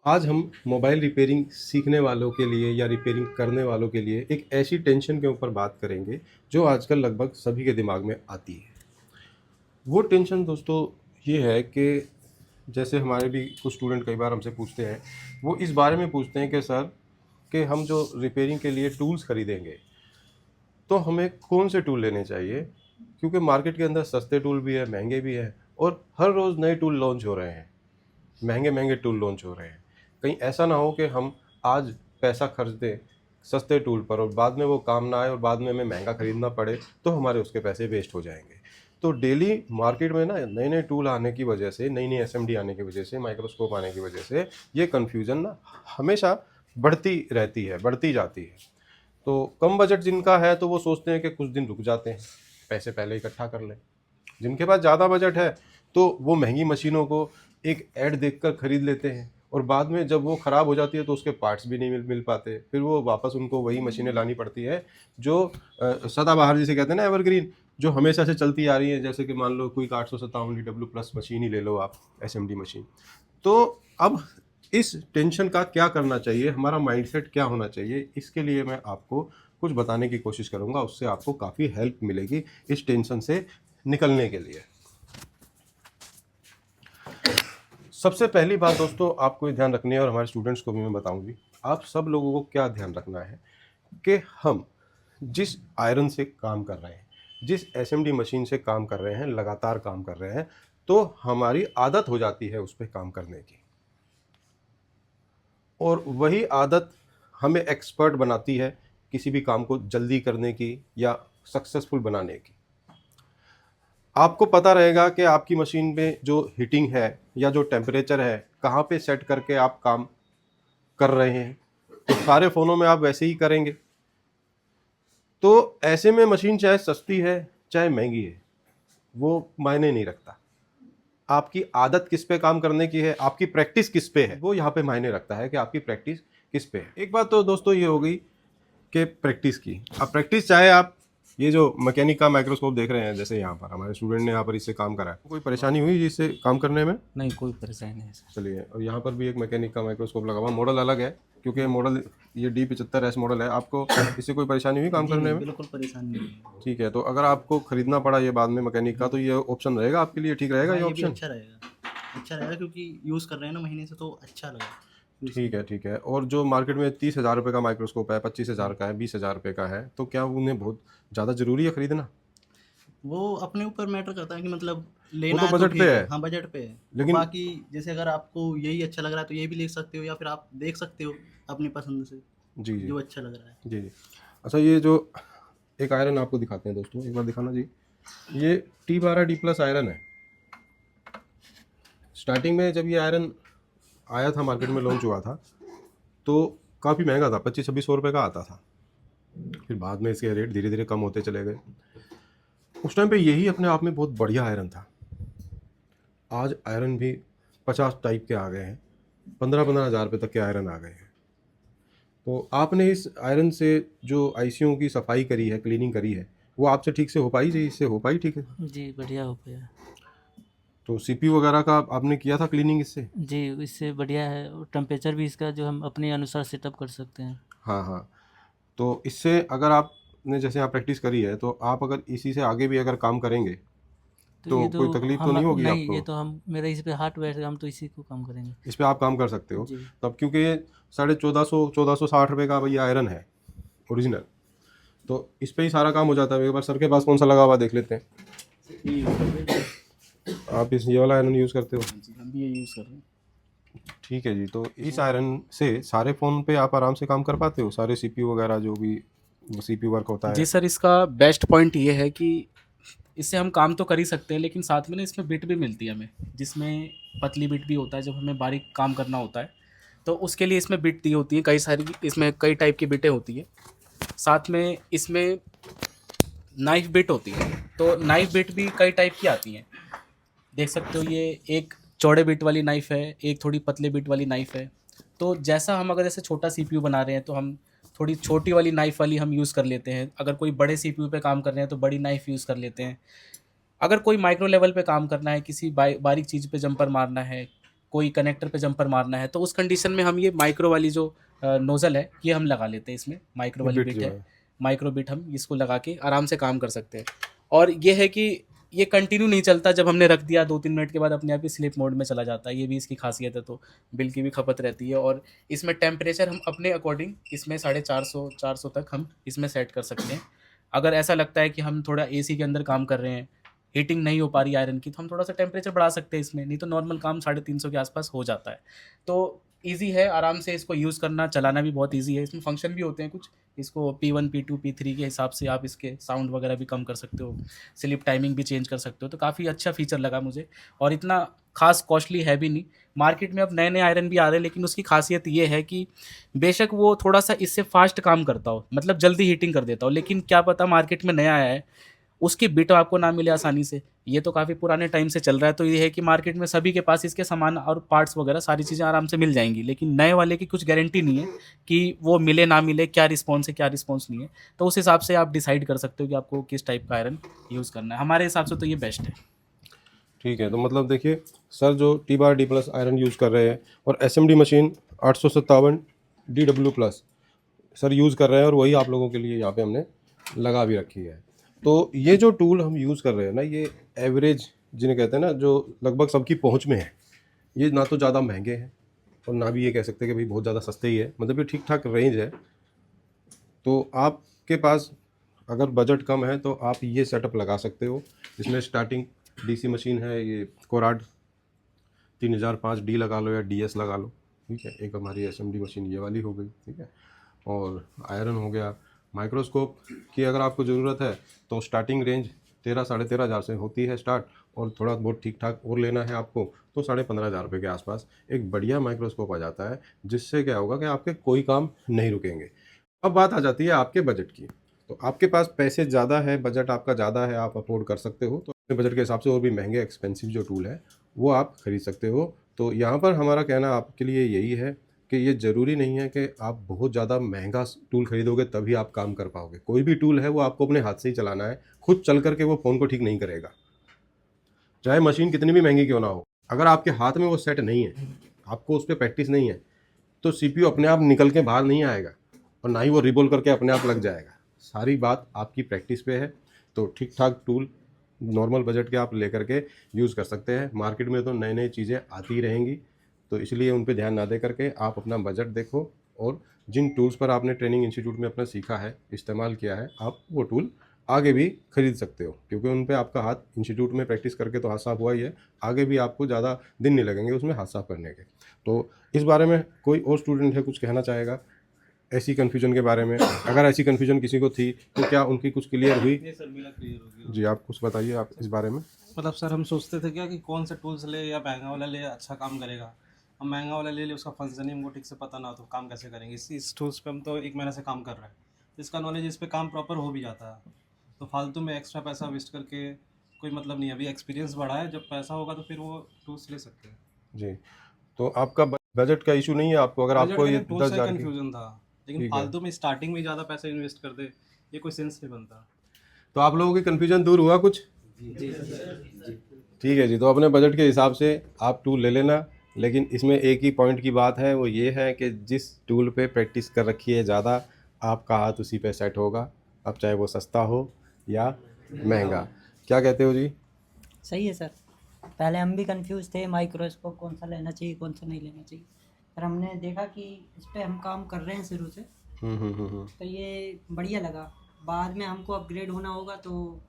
आज हम mobile repairing सीखने वालों के लिए या रिपेयरिंग करने वालों के लिए एक ऐसी टेंशन के ऊपर बात करेंगे जो आजकल लगभग सभी के दिमाग में आती है। वो टेंशन दोस्तों ये है कि जैसे हमारे भी कुछ स्टूडेंट कई बार हमसे पूछते हैं, वो इस बारे में पूछते हैं कि सर कि हम जो रिपेयरिंग के लिए टूल्स खरीदेंगे तो हमें कौन से टूल लेने चाहिए, क्योंकि मार्केट के अंदर सस्ते टूल भी है, महंगे भी है और हर रोज़ नए टूल लॉन्च हो रहे हैं, महंगे महंगे टूल लॉन्च हो रहे हैं। कहीं ऐसा ना हो कि हम आज पैसा खर्च दें सस्ते टूल पर और बाद में वो काम ना आए और बाद में हमें महंगा खरीदना पड़े, तो हमारे उसके पैसे वेस्ट हो जाएंगे। तो डेली मार्केट में ना नए नए टूल आने की वजह से, नई नई एसएमडी आने की वजह से, माइक्रोस्कोप आने की वजह से ये कन्फ्यूज़न ना हमेशा बढ़ती रहती है, बढ़ती जाती है। तो कम बजट जिनका है तो वो सोचते हैं कि कुछ दिन रुक जाते हैं, पैसे पहले इकट्ठा कर लें। जिनके पास ज़्यादा बजट है तो वो महंगी मशीनों को एक ऐड देखकर खरीद लेते हैं और बाद में जब वो ख़राब हो जाती है तो उसके पार्ट्स भी नहीं मिल पाते, फिर वो वापस उनको वही मशीनें लानी पड़ती है जो सदाबहार जिसे कहते हैं ना, एवरग्रीन, जो हमेशा से चलती आ रही है। जैसे कि मान लो कोई 857 DW प्लस मशीन ही ले लो आप, एसएमडी मशीन। तो अब इस टेंशन का क्या करना चाहिए, हमारा माइंडसेट क्या होना चाहिए, इसके लिए मैं आपको कुछ बताने की कोशिश करूंगा। उससे आपको काफ़ी हेल्प मिलेगी इस टेंशन से निकलने के लिए। सबसे पहली बात दोस्तों आपको ये ध्यान रखनी है और हमारे स्टूडेंट्स को भी मैं बताऊंगी, आप सब लोगों को क्या ध्यान रखना है कि हम जिस आयरन से काम कर रहे हैं, जिस एसएमडी मशीन से काम कर रहे हैं, लगातार काम कर रहे हैं, तो हमारी आदत हो जाती है उस पर काम करने की और वही आदत हमें एक्सपर्ट बनाती है किसी भी काम को जल्दी करने की या सक्सेसफुल बनाने की। आपको पता रहेगा कि आपकी मशीन में जो हीटिंग है या जो टेम्परेचर है कहाँ पे सेट करके आप काम कर रहे हैं, तो सारे फ़ोनों में आप वैसे ही करेंगे। तो ऐसे में मशीन चाहे सस्ती है चाहे महंगी है, वो मायने नहीं रखता। आपकी आदत किस पे काम करने की है, आपकी प्रैक्टिस किस पे है, वो यहाँ पे मायने रखता है कि आपकी प्रैक्टिस किस पे है। एक बात तो दोस्तों ये हो गई कि प्रैक्टिस की। अब प्रैक्टिस चाहे आप ये जो मैकेनिक का माइक्रोस्कोप देख रहे हैं, जैसे यहाँ पर हमारे स्टूडेंट ने यहाँ पर इससे काम करा है, कोई परेशानी हुई इससे काम करने में? नहीं, कोई परेशानी नहीं सर। चलिए, और यहाँ पर भी एक मैकेनिक का माइक्रोस्कोप लगा हुआ, मॉडल अलग है क्योंकि मॉडल ये D75S मॉडल है। आपको इससे कोई परेशानी हुई काम जी करने नहीं, में? बिल्कुल परेशानी नहीं है। ठीक है, तो अगर आपको खरीदना पड़ा ये बाद में मैकेनिक का, तो ये ऑप्शन रहेगा आपके लिए, ठीक रहेगा हाँ, ये ये भी ऑप्शन? अच्छा रहेगा क्योंकि यूज़ कर रहे हैं ना महीने से, तो अच्छा लगा यूज़ ठीक है, करके। ठीक है। और जो मार्केट में 30,000 रुपये का माइक्रोस्कोप है, 25,000 का है, 20,000 रुपये का है, तो क्या उन्हें बहुत ज़्यादा ज़रूरी है खरीदना? वो अपने ऊपर मैटर करता है कि मतलब वो लेना तो है तो बजट पे ठीक है, है, हाँ बजट पे है। और लेकिन बाकी जैसे अगर आपको यही अच्छा लग रहा है तो ये भी ले सकते हो, या फिर आप देख सकते हो अपनी पसंद से जी, जी। जो अच्छा लग रहा है। जी, जी। अच्छा, ये जो एक आयरन आपको दिखाते हैं दोस्तों, एक बार दिखाना जी। ये T12D+ आयरन है। स्टार्टिंग में जब ये आयरन आया था, मार्केट में लॉन्च हुआ था, तो काफ़ी महंगा था, 2500-2600 रुपये का आता था। फिर बाद में इसके रेट धीरे धीरे कम होते चले गए। उस टाइम पे यही अपने आप में बहुत बढ़िया आयरन था। आज आयरन भी 50 टाइप के आ गए हैं, 15-15 हज़ार रुपये तक के आयरन आ गए हैं। तो आपने इस आयरन से जो आईसीयू की सफाई करी है, क्लीनिंग करी है, वो आपसे ठीक से हो पाई? जी, इससे हो पाई ठीक है? जी, बढ़िया हो गया। तो सीपीयू वगैरह का आपने किया था क्लीनिंग इससे? जी, इससे बढ़िया है और टेम्परेचर भी इसका जो हम अपने अनुसार सेटअप कर सकते हैं। हाँ, हाँ। तो इससे अगर आपने जैसे यहाँ प्रैक्टिस करी है, तो आप अगर इसी से आगे भी अगर काम करेंगे तो तो ये तो कोई तकलीफ तो हम नहीं होगी नहीं, आपको? ये तो हम मेरा इस पे हाथ बैठ गया, हम तो इसी को काम करेंगे। इस पे आप काम कर सकते हो। जी। तब क्योंकि ये 1450-1460 रुपये का भैया आयरन है ओरिजिनल, तो इस पे ही सारा काम हो जाता है। एक बार सर के पास कौन सा लगा हुआ देख लेते हैं। ये यूज़ कर रहे हैं। आप इस ये वाला आयरन यूज़ करते हो? जी, हम भी ये यूज़ कर रहे हैं। ठीक है जी। तो इस आयरन से सारे फ़ोन पे आप आराम से काम कर पाते हो, सारे सीपीयू वगैरह जो भी सीपीयू वर्क होता जी है? सर, इसका बेस्ट पॉइंट ये है कि इससे हम काम तो कर ही सकते हैं, लेकिन साथ में ना इसमें बिट भी मिलती है हमें, जिसमें पतली बिट भी होता है जब हमें बारीक काम करना होता है, तो उसके लिए इसमें बिट दी होती है कई सारी, इसमें कई टाइप की बिटें होती हैं। साथ में इसमें नाइफ बिट होती है, तो नाइफ बिट भी कई टाइप की आती हैं। देख सकते हो, ये एक चौड़े बिट वाली नाइफ है, एक थोड़ी पतले बिट वाली नाइफ है। तो जैसा हम अगर जैसे छोटा सीपीयू बना रहे हैं तो हम थोड़ी छोटी वाली नाइफ वाली हम यूज़ कर लेते हैं, अगर कोई बड़े सीपीयू पे काम कर रहे हैं तो बड़ी नाइफ यूज़ कर लेते हैं। अगर कोई माइक्रो लेवल पे काम करना है, किसी बारीक चीज़ पे जंपर मारना है, कोई कनेक्टर पे जंपर मारना है, तो उस कंडीशन में हम ये माइक्रो वाली जो नोज़ल है ये हम लगा लेते हैं इसमें, माइक्रो वाली बिट बिट जो है, है। माइक्रो बिट हम इसको लगा के आराम से काम कर सकते हैं। और ये है कि ये कंटिन्यू नहीं चलता, जब हमने रख दिया 2-3 मिनट के बाद अपने आप ही स्लीप मोड में चला जाता है, ये भी इसकी खासियत है, तो बिल की भी खपत रहती है। और इसमें टेम्परेचर हम अपने अकॉर्डिंग इसमें 450 तक हम इसमें सेट कर सकते हैं। अगर ऐसा लगता है कि हम थोड़ा एसी के अंदर काम कर रहे हैं, हीटिंग नहीं हो पा रही आयरन की, तो हम थोड़ा सा टेम्परेचर बढ़ा सकते हैं इसमें, नहीं तो नॉर्मल काम 350 के आसपास हो जाता है। तो ईज़ी है, आराम से इसको यूज़ करना, चलाना भी बहुत ईज़ी है। इसमें फंक्शन भी होते हैं कुछ, इसको P1 P2 P3 के हिसाब से आप इसके साउंड वगैरह भी कम कर सकते हो, स्लीप टाइमिंग भी चेंज कर सकते हो, तो काफ़ी अच्छा फीचर लगा मुझे। और इतना खास कॉस्टली है भी नहीं। मार्केट में अब नए नए आयरन भी आ रहे हैं, लेकिन उसकी खासियत ये है कि बेशक वो थोड़ा सा इससे फास्ट काम करता हो, मतलब जल्दी हीटिंग कर देता हो, लेकिन क्या पता मार्केट में नया आया है, उसकी बिट आपको ना मिले आसानी से। ये तो काफ़ी पुराने टाइम से चल रहा है, तो ये है कि मार्केट में सभी के पास इसके सामान और पार्ट्स वगैरह सारी चीज़ें आराम से मिल जाएंगी, लेकिन नए वाले की कुछ गारंटी नहीं है कि वो मिले ना मिले, क्या रिस्पॉन्स है क्या रिस्पॉन्स नहीं है। तो उस हिसाब से आप डिसाइड कर सकते हो कि आपको किस टाइप का आयरन यूज़ करना है। हमारे हिसाब से तो ये बेस्ट है। ठीक है, तो मतलब देखिए सर जो T/D+ आयरन यूज़ कर रहे हैं और SMD machine 857 DW+ sir use कर रहे हैं, और वही आप लोगों के लिए यहाँ पे हमने लगा भी रखी है। तो ये जो टूल हम यूज़ कर रहे हैं ना, ये एवरेज जिन्हें कहते हैं ना, जो लगभग सबकी पहुँच में है। ये ना तो ज़्यादा महंगे हैं और ना भी ये कह सकते कि भाई बहुत ज़्यादा सस्ते ही है, मतलब ये ठीक ठाक रेंज है। तो आपके पास अगर बजट कम है तो आप ये सेटअप लगा सकते हो। इसमें स्टार्टिंग DC मशीन है, ये कोराड 3005D लगा लो या DS लगा लो, ठीक है। एक हमारी SMD मशीन ये वाली हो गई, ठीक है। और आयरन हो गया। माइक्रोस्कोप की अगर आपको ज़रूरत है तो स्टार्टिंग रेंज 13-13,500 से होती है स्टार्ट, और थोड़ा बहुत ठीक ठाक और लेना है आपको तो 15,500 रुपये के आसपास एक बढ़िया माइक्रोस्कोप आ जाता है, जिससे क्या होगा कि आपके कोई काम नहीं रुकेंगे। अब बात आ जाती है आपके बजट की। तो आपके पास पैसे ज़्यादा है, बजट आपका ज़्यादा है, आप अफोर्ड कर सकते हो, तो अपने बजट के हिसाब से और भी महंगे एक्सपेंसिव जो टूल है वो आप खरीद सकते हो। तो यहाँ पर हमारा कहना आपके लिए यही है कि ये ज़रूरी नहीं है कि आप बहुत ज़्यादा महंगा टूल खरीदोगे तभी आप काम कर पाओगे। कोई भी टूल है वो आपको अपने हाथ से ही चलाना है, खुद चल करके वो फ़ोन को ठीक नहीं करेगा, चाहे मशीन कितनी भी महंगी क्यों ना हो। अगर आपके हाथ में वो सेट नहीं है, आपको उस पर प्रैक्टिस नहीं है, तो CPU अपने आप निकल के बाहर नहीं आएगा और ना ही वो रिबोल करके अपने आप लग जाएगा। सारी बात आपकी प्रैक्टिस पे है। तो ठीक ठाक टूल नॉर्मल बजट के आप लेकर के यूज़ कर सकते हैं। मार्केट में तो नई नई चीज़ें आती ही रहेंगी, तो इसलिए उन पे ध्यान ना दे करके आप अपना बजट देखो, और जिन टूल्स पर आपने ट्रेनिंग इंस्टीट्यूट में अपना सीखा है, इस्तेमाल किया है, आप वो टूल आगे भी खरीद सकते हो, क्योंकि उन पे आपका हाथ इंस्टीट्यूट में प्रैक्टिस करके तो हाथ साफ हुआ ही है, आगे भी आपको ज़्यादा दिन नहीं लगेंगे उसमें हाथ साफ करने के। तो इस बारे में कोई और स्टूडेंट है कुछ कहना चाहेगा ऐसी कन्फ्यूजन के बारे में? अगर ऐसी कन्फ्यूजन किसी को थी तो क्या उनकी कुछ क्लियर हुई? नहीं सर, मेरा क्लियर हो गया। जी, आप कुछ बताइए आप इस बारे में। मतलब सर हम सोचते थे क्या कि कौन सा टूल्स ले या महंगा वाला ले अच्छा काम करेगा। हम महंगा वाला ले उसका फंक्शन ही हमको ठीक से पता ना हो तो काम कैसे करेंगे। इस टूल्स पे हम तो 1 महीने से काम कर रहे हैं, इसका नॉलेज इस पे काम प्रॉपर हो भी जाता है, तो फालतू में एक्स्ट्रा पैसा वेस्ट करके कोई मतलब नहीं है। अभी एक्सपीरियंस बढ़ा है, जब पैसा होगा तो फिर वो टूल्स ले सकते हैं। जी, तो आपका बजट का इशू नहीं है आपको, अगर आपको ये टूल्स 10,000 से की। कन्फ्यूजन था, लेकिन ठीक है, फालतू में स्टार्टिंग में ज़्यादा पैसा इन्वेस्ट कर दे, ये कोई सेंस नहीं बनता। तो आप लोगों की कन्फ्यूजन दूर हुआ कुछ? ठीक है जी, तो अपने बजट के हिसाब से आप टूल ले लेना, लेकिन इसमें एक ही पॉइंट की बात है, वो ये है कि जिस टूल पे प्रैक्टिस कर रखी है ज़्यादा, आपका हाथ उसी पे सेट होगा, अब चाहे वो सस्ता हो या महंगा। क्या कहते हो जी? सही है सर। पहले हम भी कंफ्यूज थे माइक्रोस्कोप कौन सा लेना चाहिए कौन सा नहीं लेना चाहिए, पर हमने देखा कि इस पे हम काम कर रहे हैं शुरू से, तो ये बढ़िया लगा। बाद में हमको अपग्रेड होना होगा तो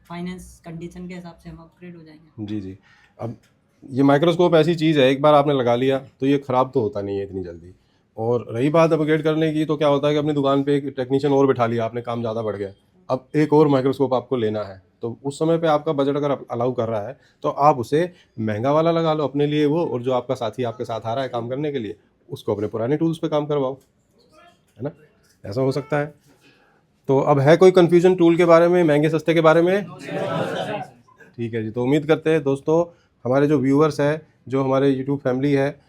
फाइनेंस कंडीशन के हिसाब से हम अपग्रेड हो जाएंगे। जी जी। अब ये माइक्रोस्कोप ऐसी चीज़ है, एक बार आपने लगा लिया तो ये ख़राब तो होता नहीं है इतनी जल्दी। और रही बात अपग्रेड करने की, तो क्या होता है कि अपनी दुकान पे एक टेक्नीशियन और बिठा लिया आपने, काम ज़्यादा बढ़ गया, अब एक और माइक्रोस्कोप आपको लेना है, तो उस समय पे आपका बजट अगर अलाउ कर रहा है तो आप उसे महंगा वाला लगा लो अपने लिए वो, और जो आपका साथी आपके साथ आ रहा है काम करने के लिए, उसको अपने पुराने टूल्स पे काम करवाओ, है ना? ऐसा हो सकता है। तो अब है कोई कन्फ्यूजन टूल के बारे में, महंगे सस्ते के बारे में? ठीक है जी, तो उम्मीद करते हैं दोस्तों हमारे जो व्यूअर्स हैं, जो हमारे यूट्यूब फैमिली है,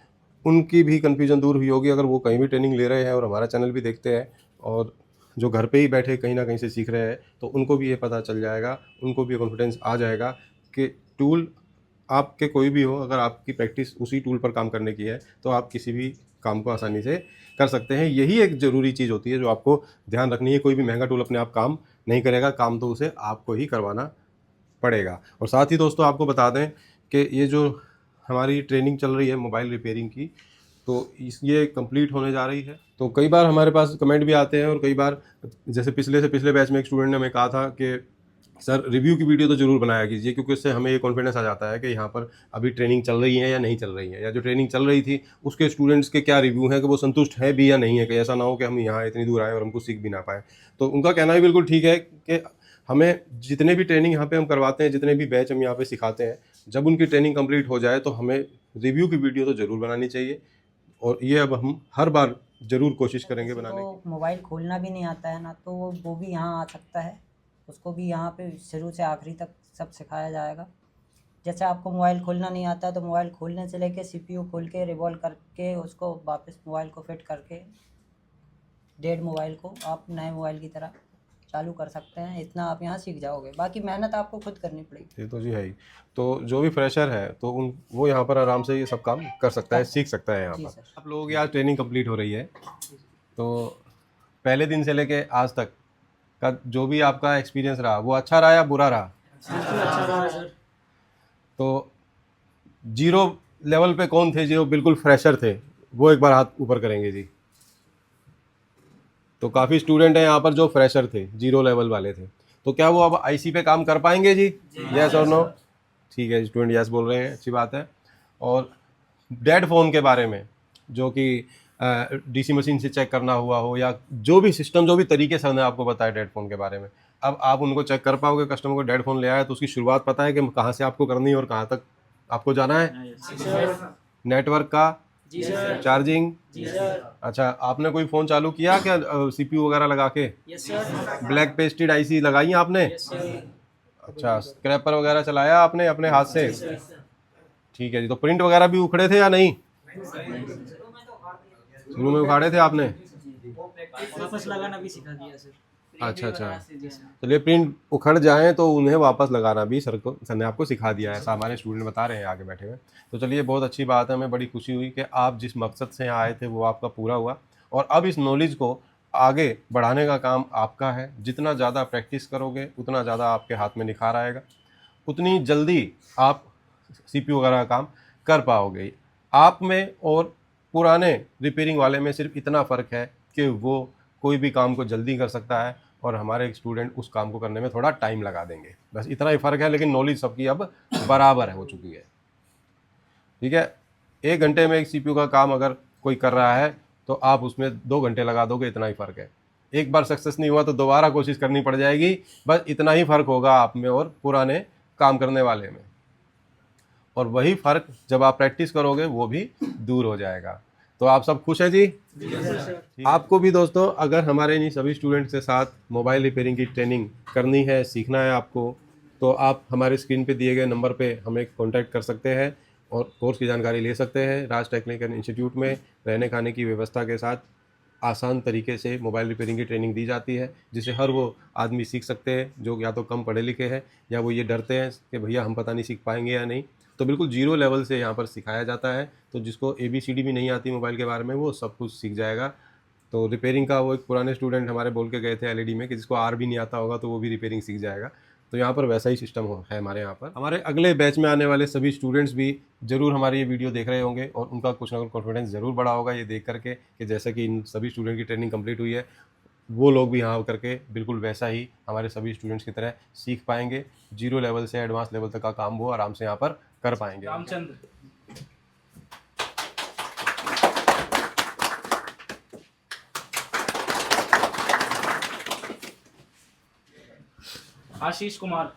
उनकी भी कन्फ्यूजन दूर हुई होगी, अगर वो कहीं भी ट्रेनिंग ले रहे हैं और हमारा चैनल भी देखते हैं, और जो घर पे ही बैठे कहीं ना कहीं से सीख रहे हैं, तो उनको भी ये पता चल जाएगा, उनको भी कॉन्फिडेंस आ जाएगा कि टूल आपके कोई भी हो, अगर आपकी प्रैक्टिस उसी टूल पर काम करने की है तो आप किसी भी काम को आसानी से कर सकते हैं। यही एक ज़रूरी चीज़ होती है जो आपको ध्यान रखनी है। कोई भी महंगा टूल अपने आप काम नहीं करेगा, काम तो उसे आपको ही करवाना पड़ेगा। और साथ ही दोस्तों आपको बता दें कि ये जो हमारी ट्रेनिंग चल रही है मोबाइल रिपेयरिंग की, तो ये कंप्लीट होने जा रही है। तो कई बार हमारे पास कमेंट भी आते हैं, और कई बार जैसे पिछले से पिछले बैच में एक स्टूडेंट ने हमें कहा था कि सर रिव्यू की वीडियो तो ज़रूर बनाया कीजिए, क्योंकि इससे हमें ये कॉन्फिडेंस आ जाता है कि यहाँ पर अभी ट्रेनिंग चल रही है या नहीं चल रही है, या जो ट्रेनिंग चल रही थी उसके स्टूडेंट्स के क्या रिव्यू हैं, कि वो संतुष्ट है भी या नहीं है, कि ऐसा ना हो कि हम यहाँ इतनी दूर आए और हमको सीख भी ना पाए। तो उनका कहना भी बिल्कुल ठीक है कि हमें जितने भी ट्रेनिंग यहाँ पे हम करवाते हैं, जितने भी बैच हम यहाँ पे सिखाते हैं, जब उनकी ट्रेनिंग कंप्लीट हो जाए तो हमें रिव्यू की वीडियो तो ज़रूर बनानी चाहिए। और ये अब हम हर बार ज़रूर कोशिश करेंगे बनाने की। तो मोबाइल खोलना भी नहीं आता है ना, तो वो भी यहाँ आ सकता है, उसको भी यहाँ पे शुरू से आखिरी तक सब सिखाया जाएगा। जैसे आपको मोबाइल खोलना नहीं आता तो मोबाइल खोलने से लेके CPU खोल के रिवॉल्व करके उसको वापस मोबाइल को फिट करके डेड मोबाइल को आप नए मोबाइल की तरह चालू कर सकते हैं। इतना आप यहाँ सीख जाओगे, बाकी मेहनत आपको खुद करनी पड़ेगी। ये तो जी है ही। तो जो भी फ्रेशर है तो वो यहाँ पर आराम से ये सब काम कर सकता है, सीख सकता है यहाँ जी पर। सर। आप लोगों की आज ट्रेनिंग कंप्लीट हो रही है, तो पहले दिन से लेके आज तक का जो भी आपका एक्सपीरियंस रहा वो अच्छा रहा या बुरा रहा? तो जीरो लेवल पे कौन थे, जो बिल्कुल फ्रेशर थे, वो एक बार हाथ ऊपर करेंगे जी। तो काफ़ी स्टूडेंट हैं यहाँ पर जो फ्रेशर थे, जीरो लेवल वाले थे। तो क्या वो अब आईसी पे काम कर पाएंगे जी? यस और नो? ठीक है, स्टूडेंट यस बोल रहे हैं, अच्छी बात है। और डेड फ़ोन के बारे में, जो कि डीसी मशीन से चेक करना हुआ हो, या जो भी सिस्टम, जो भी तरीके से हमने आपको बताया डेड फ़ोन के बारे में, अब आप उनको चेक कर पाओगे। कस्टमर को डेड फ़ोन ले आया तो उसकी शुरुआत पता है कि कहाँ से आपको करनी है और कहाँ तक आपको जाना है? नेटवर्क का, चार्जिंग। अच्छा, आपने कोई फ़ोन चालू किया क्या CPU वगैरह लगा के? ब्लैक पेस्टेड आईसी लगाई है आपने? अच्छा, स्क्रैपर वगैरह चलाया आपने अपने हाथ से? ठीक है जी। तो प्रिंट वगैरह भी उखड़े थे या नहीं? शुरू में उखाड़े थे आपने? वापस लगाना भी सिखा दिया सर। अच्छा अच्छा, चलिए, प्रिंट उखड़ जाएं तो उन्हें वापस लगाना भी सर ने आपको सिखा दिया है, ऐसा हमारे स्टूडेंट बता रहे हैं आगे बैठे हुए। तो चलिए, बहुत अच्छी बात है, हमें बड़ी खुशी हुई कि आप जिस मकसद से यहाँ आए थे वो आपका पूरा हुआ, और अब इस नॉलेज को आगे बढ़ाने का काम आपका है। जितना ज़्यादा प्रैक्टिस करोगे उतना ज़्यादा आपके हाथ में निखार आएगा, उतनी जल्दी आप CPU वगैरह का काम कर पाओगे। आप में और पुराने रिपेयरिंग वाले में सिर्फ इतना फ़र्क है कि वो कोई भी काम को जल्दी कर सकता है, और हमारे स्टूडेंट उस काम को करने में थोड़ा टाइम लगा देंगे, बस इतना ही फ़र्क है। लेकिन नॉलेज सबकी अब बराबर हो चुकी है। ठीक है, 1 घंटे में एक CPU का काम अगर कोई कर रहा है तो आप उसमें 2 घंटे लगा दोगे, इतना ही फ़र्क है। एक बार सक्सेस नहीं हुआ तो दोबारा कोशिश करनी पड़ जाएगी, बस इतना ही फ़र्क होगा आप में और पुराने काम करने वाले में। और वही फ़र्क जब आप प्रैक्टिस करोगे वो भी दूर हो जाएगा। तो आप सब खुश हैं जी? आपको भी दोस्तों अगर हमारे इन सभी स्टूडेंट्स के साथ मोबाइल रिपेयरिंग की ट्रेनिंग करनी है, सीखना है आपको, तो आप हमारे स्क्रीन पे दिए गए नंबर पे हमें कांटेक्ट कर सकते हैं और कोर्स की जानकारी ले सकते हैं। राज टेक्निकल इंस्टीट्यूट में रहने खाने की व्यवस्था के साथ आसान तरीके से मोबाइल रिपेयरिंग की ट्रेनिंग दी जाती है, जिसे हर वो आदमी सीख सकते हैं जो या तो कम पढ़े लिखे हैं या वो ये डरते हैं कि भैया हम पता नहीं सीख पाएंगे या नहीं। तो बिल्कुल जीरो लेवल से यहाँ पर सिखाया जाता है। तो जिसको ABCD भी नहीं आती मोबाइल के बारे में, वो सब कुछ सीख जाएगा। तो रिपेयरिंग का वो एक पुराने स्टूडेंट हमारे बोल के गए थे LED में कि जिसको R भी नहीं आता होगा तो वो भी रिपेयरिंग सीख जाएगा। तो यहाँ पर वैसा ही सिस्टम है हमारे यहाँ पर। हमारे अगले बैच में आने वाले सभी स्टूडेंट्स भी ज़रूर हमारी ये वीडियो देख रहे होंगे और उनका कुछ ना कुछ कॉन्फिडेंस ज़रूर बढ़ा होगा ये देख करके कि जैसे कि इन सभी स्टूडेंट की ट्रेनिंग कंप्लीट हुई है, वो लोग भी यहाँ करके बिल्कुल वैसा ही हमारे सभी स्टूडेंट्स की तरह सीख पाएंगे। जीरो लेवल से एडवांस लेवल तक का काम वो आराम से यहाँ पर कर पाएंगे। रामचंद्र, आशीष कुमार,